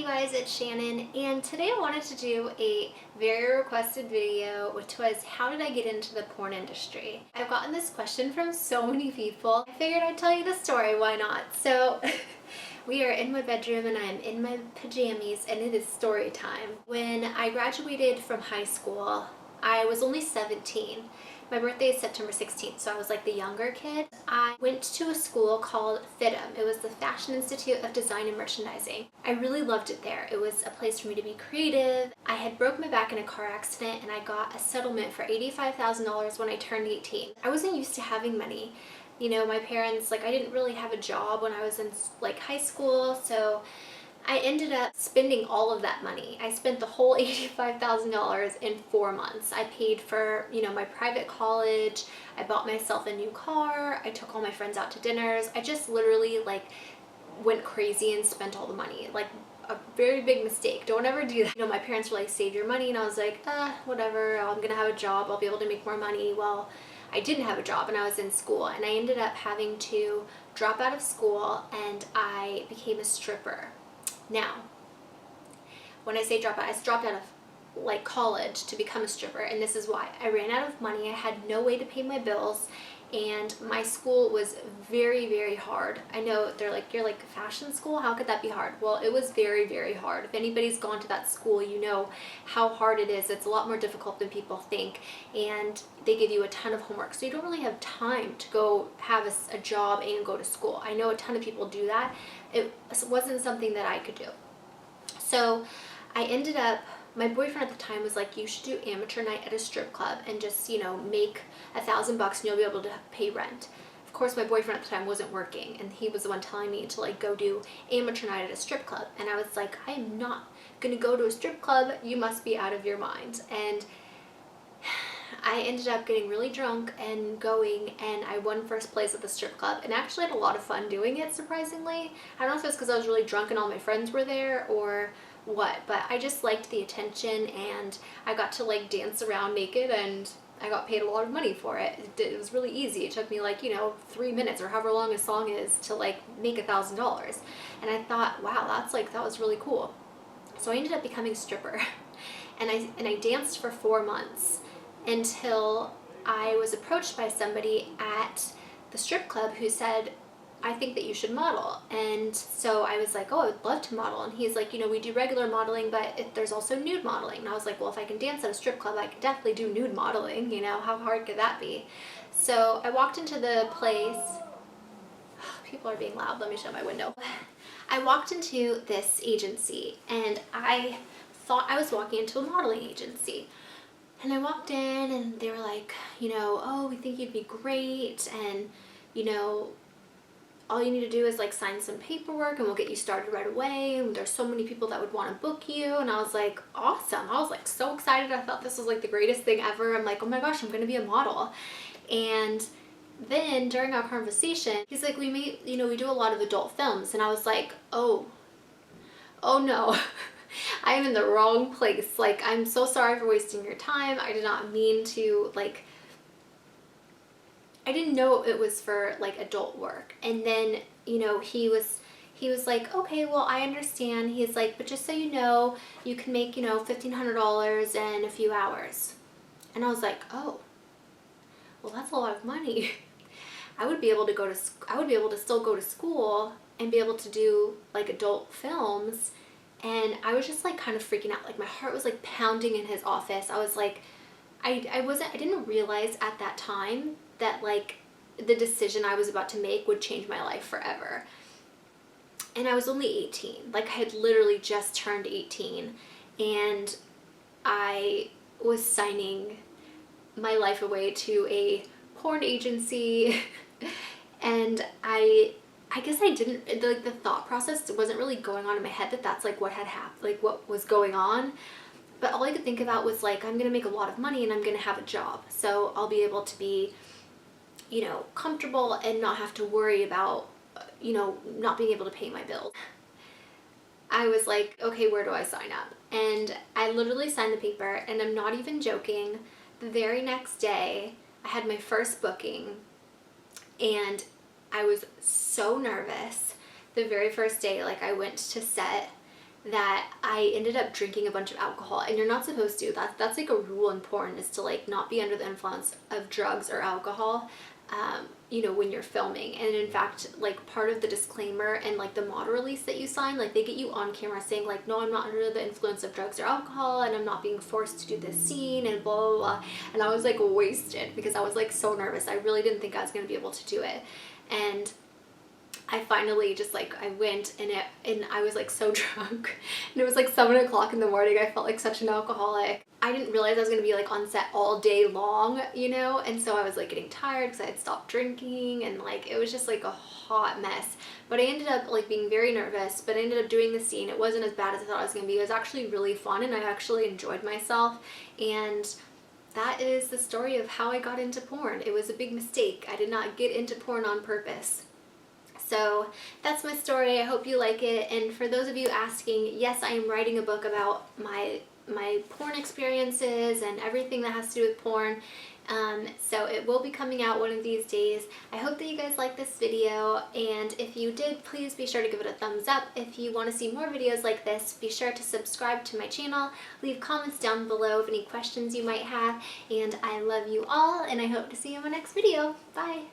Hey guys, it's Shannon, and today I wanted to do a very requested video, which was how did I get into the porn industry? I've gotten this question from so many people. I figured I'd tell you the story, why not? So we are in my bedroom and I'm in my pajamas and it is story time. When I graduated from high school, I was only 17. My birthday is September 16th, so I was like the younger kid. I went to a school called FOLSOM. It was the Fashion Institute of Design and Merchandising. I really loved it there. It was a place for me to be creative. I had broke my back in a car accident and I got a settlement for $85,000 when I turned 18. I wasn't used to having money. You know, my parents, I didn't really have a job when I was in high school, so I ended up spending all of that money. I spent the whole $85,000 in 4 months. I paid for, my private college. I bought myself a new car. I took all my friends out to dinners. I just literally went crazy and spent all the money. A very big mistake. Don't ever do that. My parents were like, save your money. And I was like, whatever. I'm gonna have a job. I'll be able to make more money. Well, I didn't have a job and I was in school, and I ended up having to drop out of school and I became a stripper. Now, when I say drop out, I dropped out of college to become a stripper, and this is why. I ran out of money. I had no way to pay my bills, and my school was very, very hard. I know they're like, you're like fashion school? How could that be hard? Well, it was very, very hard. If anybody's gone to that school, you know how hard it is. It's a lot more difficult than people think, and they give you a ton of homework, so you don't really have time to go have a job and go to school. I know a ton of people do that. It wasn't something that I could do. So I ended up, my boyfriend at the time was like, you should do amateur night at a strip club and just, make $1,000 and you'll be able to pay rent. Of course, my boyfriend at the time wasn't working, and he was the one telling me to go do amateur night at a strip club. And I was like, I am not gonna go to a strip club. You must be out of your mind. And I ended up getting really drunk and going, and I won first place at the strip club and actually had a lot of fun doing it, surprisingly. I don't know if it's because I was really drunk and all my friends were there or what, but I just liked the attention, and I got to dance around naked, and I got paid a lot of money for it. It was really easy. It took me 3 minutes or however long a song is to make $1,000. And I thought, wow, that was really cool. So I ended up becoming a stripper and I danced for 4 months until I was approached by somebody at the strip club who said, I think that you should model. And so I was like, oh, I would love to model. And he's like, we do regular modeling, but there's also nude modeling. And I was like, well, if I can dance at a strip club, I could definitely do nude modeling. How hard could that be? So I walked into the place. People are being loud. Let me shut my window. I walked into this agency and I thought I was walking into a modeling agency. And I walked in and they were like, oh, we think you'd be great, and, all you need to do is sign some paperwork and we'll get you started right away, and there's so many people that would want to book you. And I was like, awesome. I was so excited. I thought this was the greatest thing ever. I'm like, oh my gosh, I'm going to be a model. And then during our conversation, he's like, we do a lot of adult films. And I was like, oh no. I am in the wrong place. I'm so sorry for wasting your time. I did not mean to, I didn't know it was for adult work. And then, he was like, okay, well, I understand. He's like, but just so you know, you can make, $1,500 in a few hours. And I was like, oh, well, that's a lot of money. I would be able to still go to school and be able to do adult films. And I was just kind of freaking out. My heart was pounding in his office. I was like, I didn't realize at that time that the decision I was about to make would change my life forever. And I was only 18. I had literally just turned 18, and I was signing my life away to a porn agency. And I guess I didn't, the thought process wasn't really going on in my head that that's what had happened, what was going on. But all I could think about was I'm gonna make a lot of money and I'm gonna have a job, so I'll be able to be, comfortable and not have to worry about, not being able to pay my bills. I was like, okay, where do I sign up? And I literally signed the paper, and I'm not even joking. The very next day, I had my first booking, and I was so nervous. The very first day, I went to set, that I ended up drinking a bunch of alcohol, and you're not supposed to. That's like a rule in porn, is to like not be under the influence of drugs or alcohol, you know, when you're filming. And in fact, like part of the disclaimer and like the model release that you sign, like they get you on camera saying like, no, I'm not under the influence of drugs or alcohol, and I'm not being forced to do this scene, and blah blah blah. And I was like wasted because I was like so nervous. I really didn't think I was going to be able to do it. And I finally just like, I went, and I was like so drunk, and it was like 7 o'clock in the morning. I felt like such an alcoholic. I didn't realize I was gonna be like on set all day long, you know, and so I was like getting tired because I had stopped drinking, and like it was just like a hot mess. But I ended up like being very nervous, but I ended up doing the scene. It wasn't as bad as I thought it was gonna be. It was actually really fun, and I actually enjoyed myself. And that is the story of how I got into porn. It was a big mistake. I did not get into porn on purpose. So that's my story. I hope you like it. And for those of you asking, yes, I am writing a book about my porn experiences and everything that has to do with porn. So it will be coming out one of these days. I hope that you guys like this video, and if you did, please be sure to give it a thumbs up. If you want to see more videos like this, be sure to subscribe to my channel, leave comments down below of any questions you might have, and I love you all, and I hope to see you in my next video. Bye!